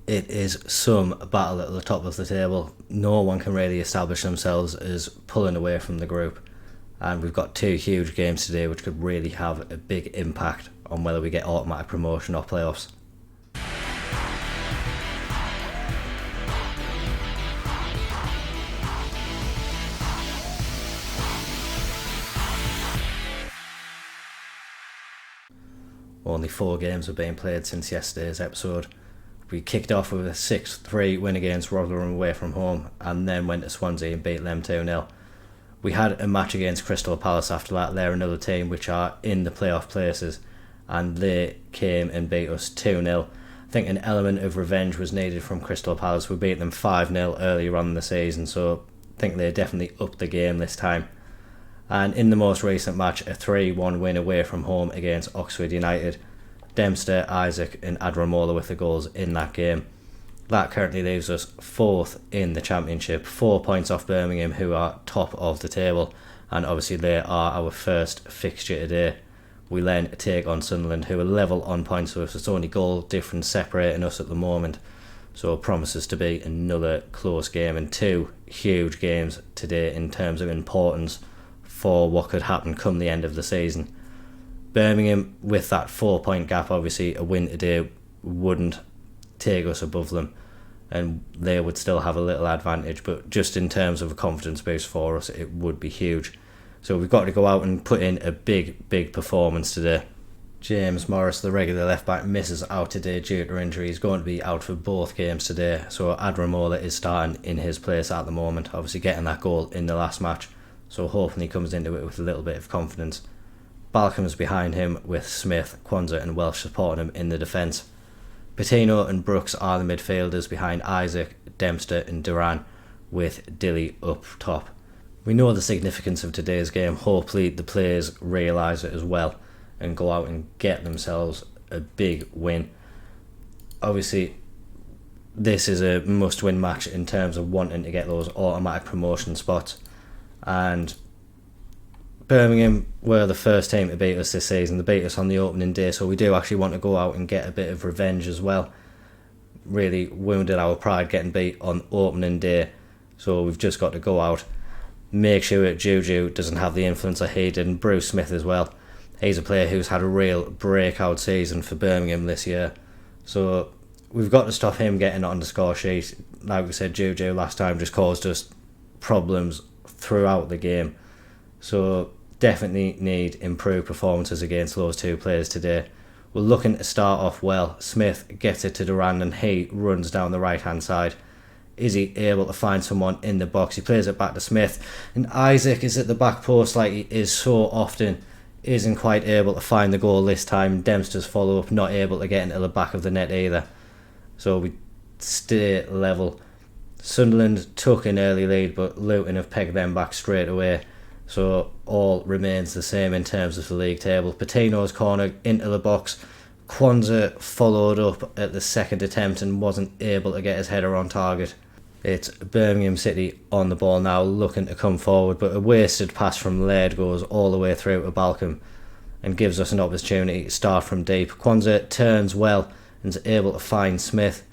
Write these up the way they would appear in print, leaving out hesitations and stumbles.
It is some battle at the top of the table. No one can really establish themselves as pulling away from the group. And we've got two huge games today which could really have a big impact on whether we get automatic promotion or playoffs. Only 4 games have been played since yesterday's episode. We kicked off with a 6-3 win against Rotherham away from home and then went to Swansea and beat them 2-0. We had a match against Crystal Palace after that. They're another team which are in the playoff places, and they came and beat us 2-0. I think an element of revenge was needed from Crystal Palace. We beat them 5-0 earlier on in the season, so I think they definitely upped the game this time. And in the most recent match, a 3-1 win away from home against Oxford United. Dempster, Isaac and Adramola with the goals in that game. That currently leaves us 4th in the Championship, 4 points off Birmingham, who are top of the table, and obviously they are our first fixture today. We then take on Sunderland, who are level on points with us. It's only goal difference separating us at the moment, so it promises to be another close game, and 2 huge games today in terms of importance for what could happen come the end of the season. Birmingham, with that 4-point gap, obviously a win today wouldn't take us above them, and they would still have a little advantage, but just in terms of a confidence boost for us, it would be huge. So we've got to go out and put in a big performance today. James Morris, the regular left back, misses out today due to injury. He's going to be out for both games today, so Adramola is starting in his place at the moment, obviously getting that goal in the last match, so hoping he comes into it with a little bit of confidence. Balcom's behind him with Smith, Kwanzaa and Welsh supporting him in the defence. Patino and Brooks are the midfielders behind Isaac, Dempster and Duran, with Dilly up top. We know the significance of today's game. Hopefully the players realise it as well and go out and get themselves a big win. Obviously this is a must-win match in terms of wanting to get those automatic promotion spots, and Birmingham were the first team to beat us this season. They beat us on the opening day, so we do actually want to go out and get a bit of revenge as well. Really wounded our pride getting beat on opening day, so we've just got to go out, make sure that Juju doesn't have the influence that he did, and Bruce Smith as well. He's a player who's had a real breakout season for Birmingham this year, so we've got to stop him getting on the score sheet. Like we said, Juju last time just caused us problems throughout the game. So definitely need improved performances against those 2 players today. We're looking to start off well. Smith gets it to Duran and he runs down the right hand side. Is he able to find someone in the box? He plays it back to Smith, and Isaac is at the back post like he is so often. Isn't quite able to find the goal this time. Dempster's follow up not able to get into the back of the net either. So we stay level. Sunderland took an early lead, but Luton have pegged them back straight away. So all remains the same in terms of the league table. Patino's corner into the box. Kwanzaa followed up at the second attempt and wasn't able to get his header on target. It's Birmingham City on the ball now, looking to come forward, but a wasted pass from Laird goes all the way through to Balcom and gives us an opportunity to start from deep. Kwanzaa turns well and is able to find Smith.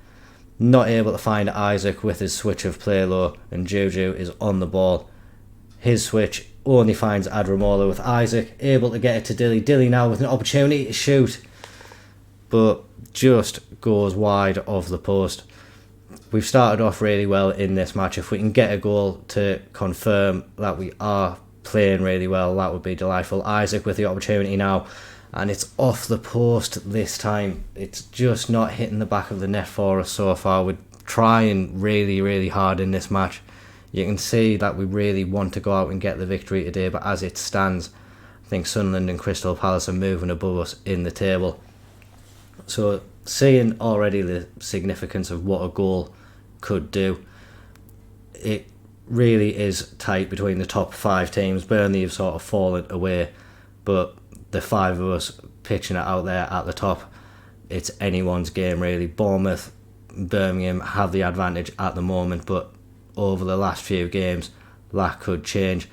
Not able to find Isaac with his switch of play low, and Juju is on the ball. His switch only finds Adramola with Isaac able to get it to Dilly. Dilly now with an opportunity to shoot, but just goes wide of the post. We've started off really well in this match. If we can get a goal to confirm that we are playing really well, that would be delightful. Isaac with the opportunity now, and it's off the post this time. It's just not hitting the back of the net for us so far. We're trying really hard in this match. You can see that we really want to go out and get the victory today, but as it stands, I think Sunderland and Crystal Palace are moving above us in the table. So seeing already the significance of what a goal could do, it really is tight between the top 5 teams. Burnley have sort of fallen away, but the 5 of us pitching it out there at the top, it's anyone's game really. Bournemouth, Birmingham have the advantage at the moment, but over the last few games that could change.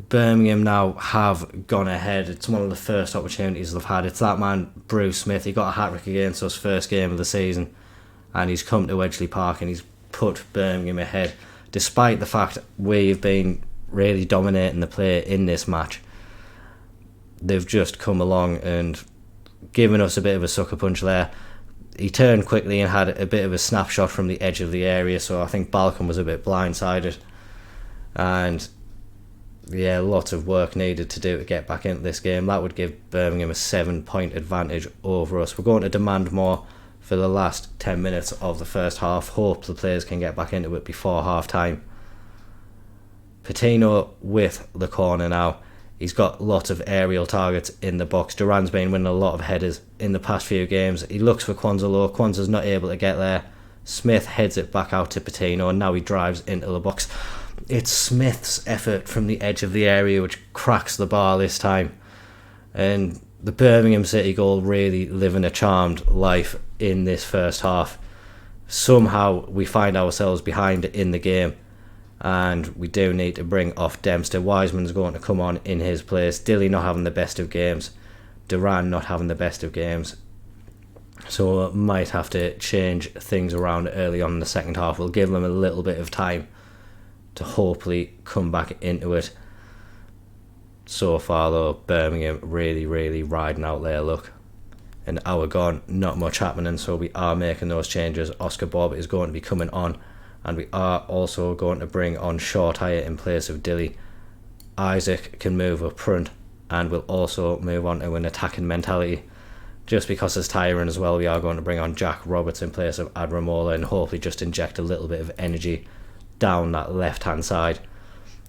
Birmingham now have gone ahead. It's one of the first opportunities they've had. It's that man Bruce Smith. He got a hat-trick against us first game of the season, and he's come to Edgeley Park and he's put Birmingham ahead, despite the fact we've been really dominating the play in this match. They've just come along and given us a bit of a sucker punch there. He turned quickly and had a bit of a snapshot from the edge of the area, so I think Balcom was a bit blindsided. And yeah, lots of work needed to do to get back into this game. That would give Birmingham a 7-point advantage over us. We're going to demand more for the last 10 minutes of the first half. Hope the players can get back into it before half time. Patino with the corner now. He's got lots of aerial targets in the box. Duran's been winning a lot of headers in the past few games. He looks for Kwanzaa low. Kwanzaa's not able to get there. Smith heads it back out to Patino, and now he drives into the box. It's Smith's effort from the edge of the area which cracks the bar this time. And the Birmingham City goal really living a charmed life in this first half. Somehow we find ourselves behind in the game, and we do need to bring off Dempster. Wiseman's going to come on in his place. Dilly not having the best of games. Duran not having the best of games. So might have to change things around early on in the second half. We'll give them a little bit of time to hopefully come back into it. So far though, Birmingham really riding out their luck. An hour gone, not much happening, so we are making those changes. Oscar Bob is going to be coming on, and we are also going to bring on Shortire in place of Dilly. Isaac can move up front and will also move on to an attacking mentality. Just because it's tiring as well, we are going to bring on Jack Roberts in place of Adramola and hopefully just inject a little bit of energy down that left hand side.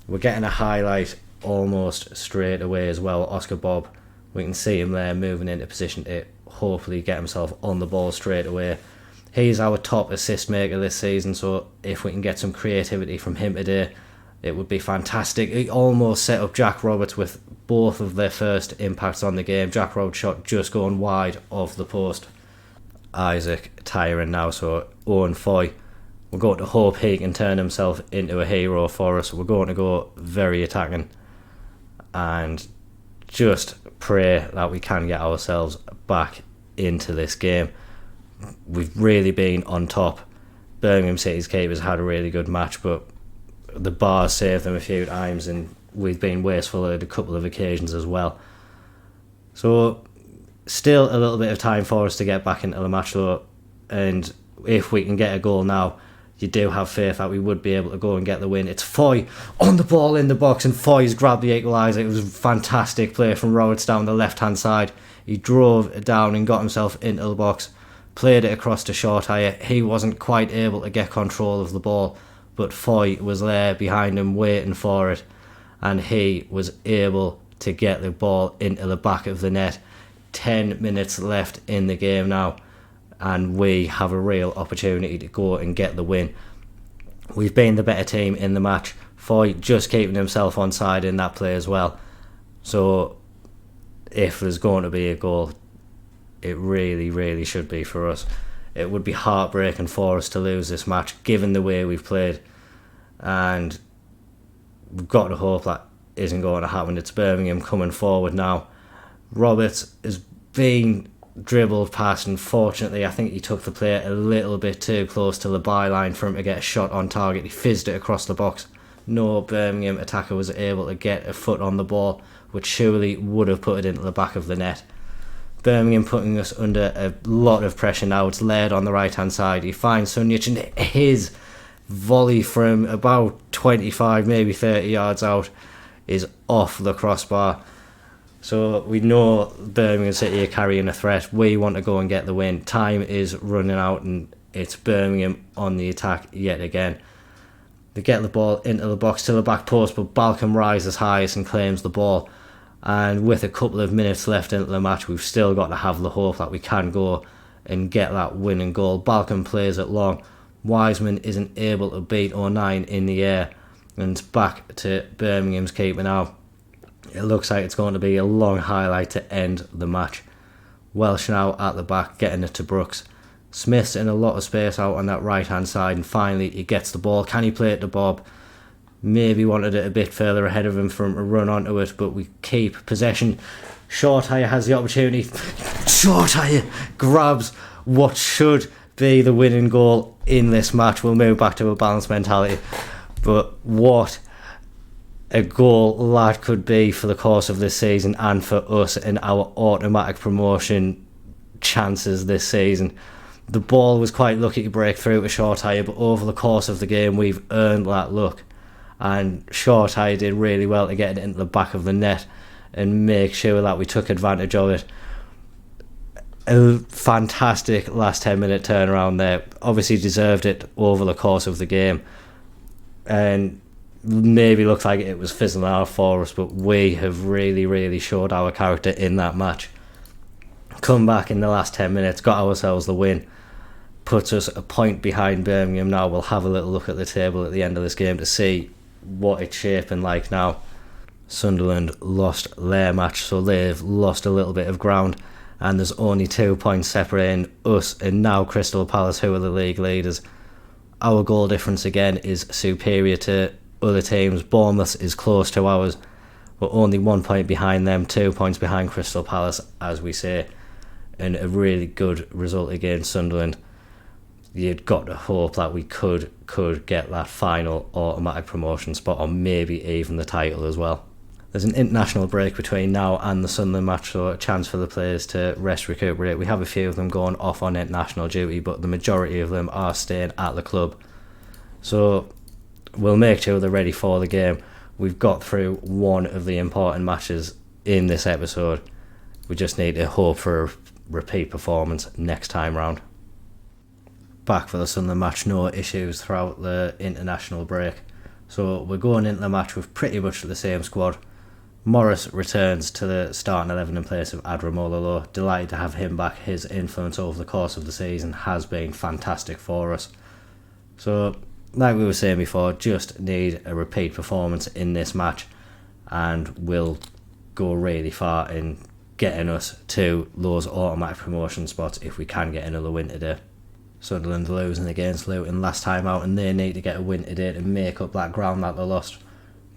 We're getting a highlight almost straight away as well. Oscar Bob, we can see him there moving into position to hopefully get himself on the ball straight away. He's our top assist maker this season, so if we can get some creativity from him today, it would be fantastic. He almost set up Jack Roberts with both of their first impacts on the game. Jack Roberts' shot just going wide of the post. Isaac tiring now, so Owen Foy, we're going to hope he can turn himself into a hero for us. We're going to go very attacking and just pray that we can get ourselves back into this game. We've really been on top. Birmingham City's keepers had a really good match, but the bars saved them a few times and we've been wasteful at a couple of occasions as well. So still a little bit of time for us to get back into the match though, and if we can get a goal now, you do have faith that we would be able to go and get the win. It's Foy on the ball in the box, and Foy's grabbed the equaliser. It was a fantastic play from Roberts down the left hand side. He drove it down and got himself into the box, played it across to Shortire. He wasn't quite able to get control of the ball, but Foy was there behind him waiting for it, and he was able to get the ball into the back of the net. 10 minutes left in the game now, and we have a real opportunity to go and get the win. We've been the better team in the match. Foy just keeping himself on side in that play as well. So if there's going to be a goal, it really should be for us. It would be heartbreaking for us to lose this match given the way we've played, and we've got to hope that isn't going to happen. It's Birmingham coming forward now. Roberts is being dribbled past, and fortunately I think he took the play a little bit too close to the byline for him to get a shot on target. He fizzed it across the box. No Birmingham attacker was able to get a foot on the ball, which surely would have put it into the back of the net. Birmingham putting us under a lot of pressure now. It's Laird on the right hand side. He finds Sunjic, and his volley from about 25 maybe 30 yards out is off the crossbar. So we know Birmingham City are carrying a threat. We want to go and get the win. Time is running out, and it's Birmingham on the attack yet again. They get the ball into the box to the back post, but Balcom rises highest and claims the ball. And with a couple of minutes left into the match, we've still got to have the hope that we can go and get that winning goal. Balcom plays it long. Wiseman isn't able to beat 09 in the air, and it's back to Birmingham's keeper now. It looks like it's going to be a long highlight to end the match. Welsh now at the back, getting it to Brooks. Smith's in a lot of space out on that right hand side, and finally he gets the ball. Can he play it to Bob? Maybe wanted it a bit further ahead of him for him to run onto it, but we keep possession. Shortire has the opportunity. Shortire grabs what should be the winning goal in this match. We'll move back to a balanced mentality. But what a goal that could be for the course of this season and for us in our automatic promotion chances this season. The ball was quite lucky to break through to Shortire, but over the course of the game we've earned that luck, and Shortire did really well to get it into the back of the net and make sure that we took advantage of it. A fantastic last 10-minute turnaround there. Obviously deserved it over the course of the game, and maybe looked like it was fizzling out for us, but we have really showed our character in that match. Come back in the last 10 minutes, got ourselves the win, puts us a point behind Birmingham now. We'll have a little look at the table at the end of this game to see what it's shaping like now. Sunderland lost their match, so they've lost a little bit of ground, and there's only 2 points separating us and now Crystal Palace, who are the league leaders. Our goal difference again is superior to other teams. Bournemouth is close to ours, but only 1 point behind them, 2 points behind Crystal Palace, as we say, and a really good result against Sunderland. You'd got to hope that we could get that final automatic promotion spot, or maybe even the title as well. There's an international break between now and the Sunderland match, so a chance for the players to rest, recuperate. We have a few of them going off on international duty, but the majority of them are staying at the club. So we'll make sure they're ready for the game. We've got through one of the important matches in this episode. We just need to hope for a repeat performance next time round. Back for the Sunderland match, no issues throughout the international break. So we're going into the match with pretty much the same squad. Morris returns to the starting 11 in place of Adramololo. Delighted to have him back. His influence over the course of the season has been fantastic for us. So, like we were saying before, just need a repeat performance in this match, and we'll go really far in getting us to those automatic promotion spots if we can get another win today. Sunderland losing against Luton last time out, and they need to get a win today to make up that ground that they lost.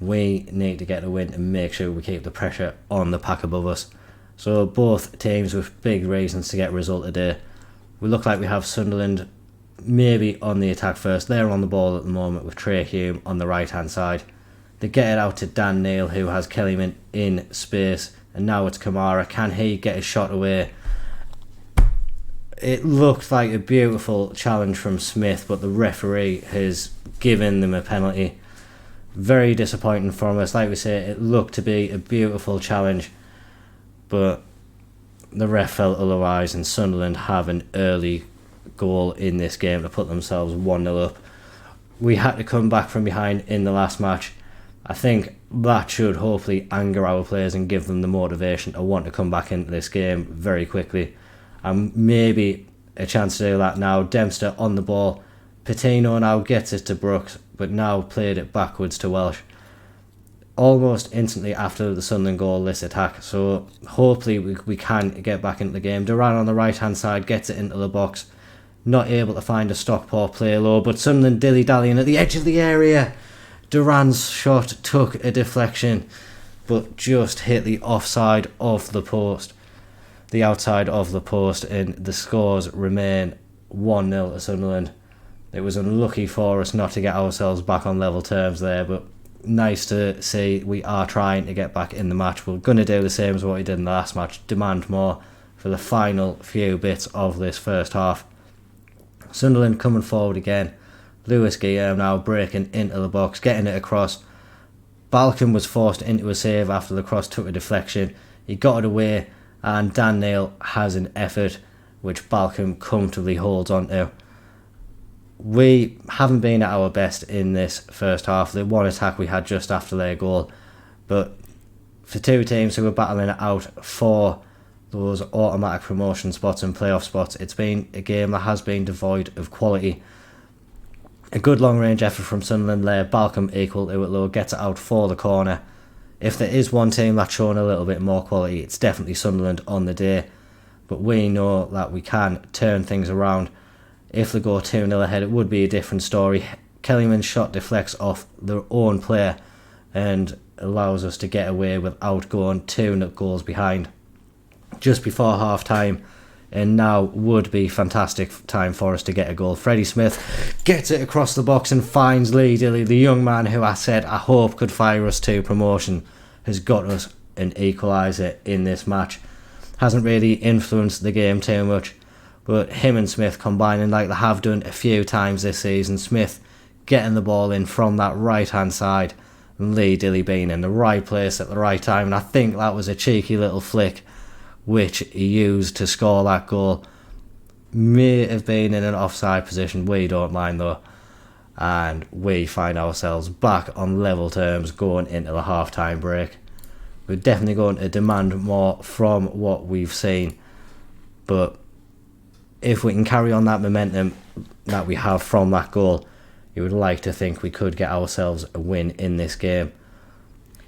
We need to get a win and make sure we keep the pressure on the pack above us. So both teams with big reasons to get a result today. We look like we have Sunderland maybe on the attack first. They're on the ball at the moment with Trey Hume on the right hand side. They get it out to Dan Neil, who has Kellyman in space, and now it's Kamara. Can he get his shot away? It looked like a beautiful challenge from Smith, but the referee has given them a penalty. Very disappointing from us. Like we say, it looked to be a beautiful challenge, but the ref felt otherwise, and Sunderland have an early goal in this game to put themselves 1-0 up. We had to come back from behind in the last match. I think that should hopefully anger our players and give them the motivation to want to come back into this game very quickly. And maybe a chance to do that now. Dempster on the ball. Patino now gets it to Brooks, but now played it backwards to Welsh. Almost instantly after the Sunderland goal, this attack. So hopefully we can get back into the game. Duran on the right hand side gets it into the box. Not able to find a Stockport play low, but Sunderland dilly-dallying at the edge of the area. Duran's shot took a deflection, but just hit the offside of the post. The outside of the post, and the scores remain 1-0 to Sunderland. It was unlucky for us not to get ourselves back on level terms there, but nice to see we are trying to get back in the match. We're going to do the same as what we did in the last match, demand more for the final few bits of this first half. Sunderland coming forward again. Lewis Guillaume now breaking into the box, getting it across. Balcom was forced into a save after the cross took a deflection. He got it away, and Dan Neil has an effort which Balcom comfortably holds on to. We haven't been at our best in this first half. The one attack we had just after their goal, but for two teams who were battling it out for those automatic promotion spots and playoff spots, it's been a game that has been devoid of quality. A good long range effort from Sunderland there. Balcom equal to it though, gets it out for the corner. If there is one team that's shown a little bit more quality, it's definitely Sunderland on the day. But we know that we can turn things around. If they go 2-0 ahead, it would be a different story. Kellyman's shot deflects off their own player and allows us to get away without going 2 goals behind. Just before half time, and now would be fantastic time for us to get a goal. Freddie Smith gets it across the box and finds Lee Dilly, the young man who I said I hope could fire us to promotion, has got us an equaliser in this match. Hasn't really influenced the game too much, but him and Smith combining like they have done a few times this season. Smith getting the ball in from that right hand side, and Lee Dilly being in the right place at the right time, and I think that was a cheeky little flick which he used to score that goal. May have been in an offside position, we don't mind though, and we find ourselves back on level terms going into the half-time break. We're definitely going to demand more from what we've seen, but if we can carry on that momentum that we have from that goal, you would like to think we could get ourselves a win in this game.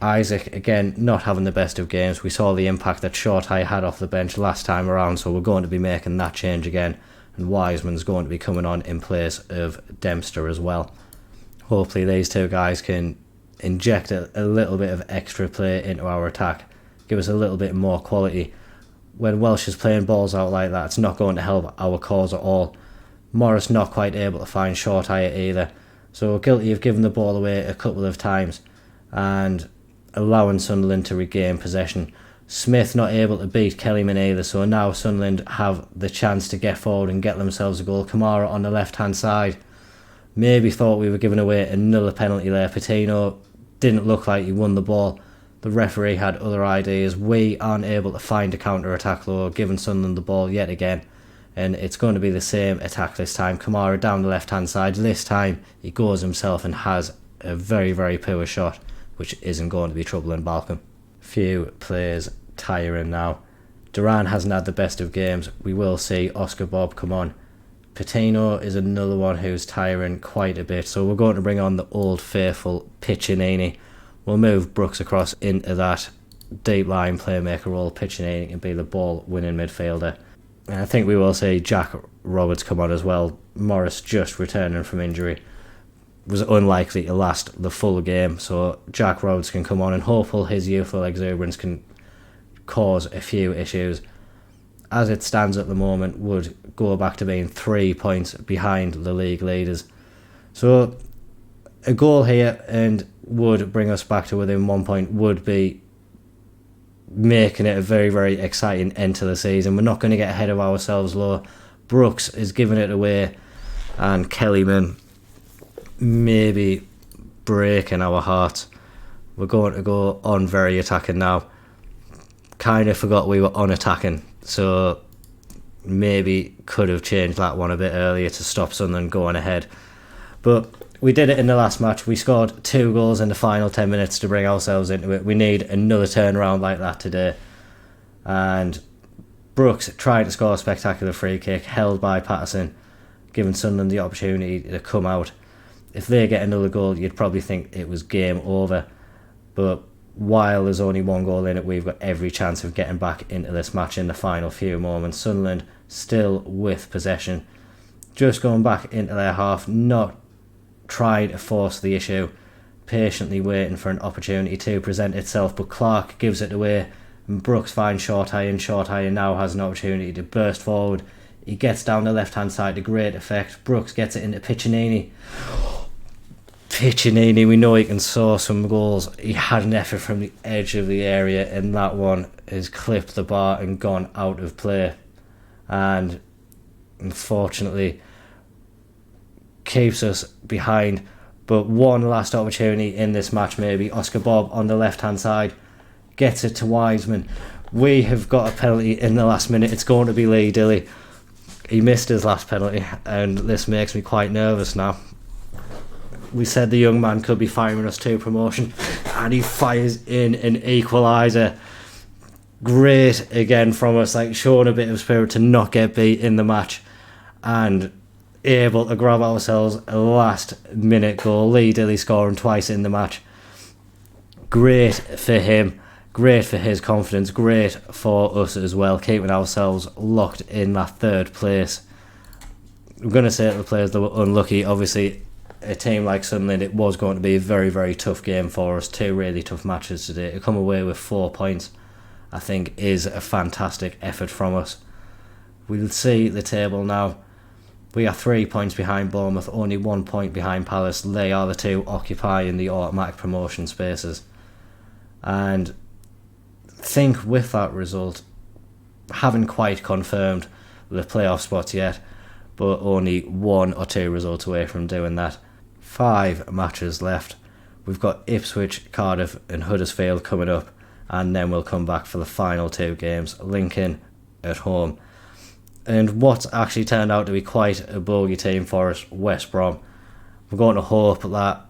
Isaac, again, not having the best of games. We saw the impact that Shorteye had off the bench last time around, so we're going to be making that change again, and Wiseman's going to be coming on in place of Dempster as well. Hopefully these two guys can inject a little bit of extra play into our attack, give us a little bit more quality. When Welsh is playing balls out like that, it's not going to help our cause at all. Morris not quite able to find Shorteye either, so we're guilty of giving the ball away a couple of times and allowing Sunderland to regain possession. Smith not able to beat Kellyman either, so now Sunderland have the chance to get forward and get themselves a goal. Kamara on the left hand side maybe thought we were giving away another penalty there. Patino didn't look like he won the ball. The referee had other ideas. We aren't able to find a counter attack though, giving Sunderland the ball yet again, and it's going to be the same attack this time. Kamara down the left hand side. This time he goes himself and has a very, very poor shot, which isn't going to be troubling Balcom. Few players tiring now. Duran hasn't had the best of games. We will see Oscar Bob come on. Patino is another one who's tiring quite a bit, so we're going to bring on the old faithful Piccinini. We'll move Brooks across into that deep line playmaker role. Piccinini can be the ball winning midfielder. And I think we will see Jack Roberts come on as well. Morris just returning from injury was unlikely to last the full game, so Jack Roberts can come on, and hopefully his youthful exuberance can cause a few issues. As it stands at the moment, would go back to being 3 points behind the league leaders. So a goal here and would bring us back to within 1 point, would be making it a very, very exciting end to the season. We're not going to get ahead of ourselves though. Brooks is giving it away, and Kellyman maybe breaking our hearts. We're going to go on very attacking now. Kind of forgot we were on attacking, so maybe could have changed that one a bit earlier to stop Sunderland going ahead. But we did it in the last match. We scored 2 goals in the final 10 minutes to bring ourselves into it. We need another turnaround like that today. And Brooks tried to score a spectacular free kick, held by Patterson, giving Sunderland the opportunity to come out. If they get another goal, you'd probably think it was game over. But while there's only 1 goal in it, we've got every chance of getting back into this match in the final few moments. Sunderland still with possession, just going back into their half, not trying to force the issue, patiently waiting for an opportunity to present itself, but Clark gives it away, and Brooks finds Shorteye, and Shorteye now has an opportunity to burst forward. He gets down the left hand side to great effect. Brooks gets it into Piccinini. Piccinini, we know he can score some goals. He had an effort from the edge of the area, and that one has clipped the bar and gone out of play, and unfortunately keeps us behind. But one last opportunity in this match, maybe. Oscar Bob on the left hand side gets it to Wiseman. We have got a penalty in the last minute. It's going to be Lee Dilly. He missed his last penalty, and this makes me quite nervous now. We said the young man could be firing us to promotion, and he fires in an equaliser. Great again from us, like showing a bit of spirit to not get beat in the match, and able to grab ourselves a last minute goal. Lee Dilly scoring twice in the match. Great for him, great for his confidence, great for us as well, keeping ourselves locked in that 3rd place. I'm going to say to the players that were unlucky. Obviously, a team like Sunderland, it was going to be a very, very tough game for us. 2 really tough matches today. To come away with 4 points, I think, is a fantastic effort from us. We'll see the table now. We are 3 points behind Bournemouth, only 1 point behind Palace. They are the two occupying the automatic promotion spaces. And I think with that result, haven't quite confirmed the playoff spots yet, but only 1 or 2 results away from doing that. 5 matches left. We've got Ipswich, Cardiff and Huddersfield coming up, and then we'll come back for the final 2 games, Lincoln at home. And what's actually turned out to be quite a bogey team for us, West Brom. We're going to hope that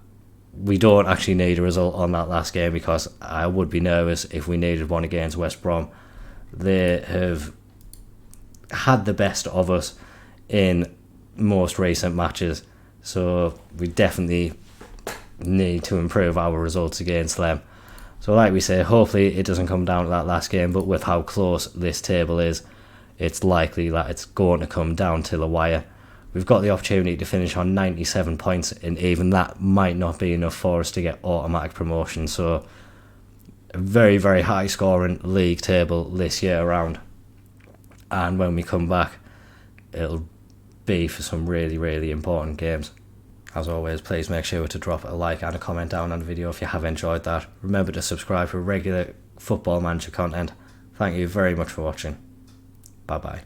we don't actually need a result on that last game, because I would be nervous if we needed one against West Brom. They have had the best of us in most recent matches, so we definitely need to improve our results against them. So like we say, hopefully it doesn't come down to that last game, but with how close this table is, it's likely that it's going to come down to the wire. We've got the opportunity to finish on 97 points, and even that might not be enough for us to get automatic promotion. So a very, very high scoring league table this year around. And when we come back, it'll be for some really, really important games. As always, please make sure to drop a like and a comment down on the video if you have enjoyed that. Remember to subscribe for regular Football Manager content. Thank you very much for watching. Bye bye.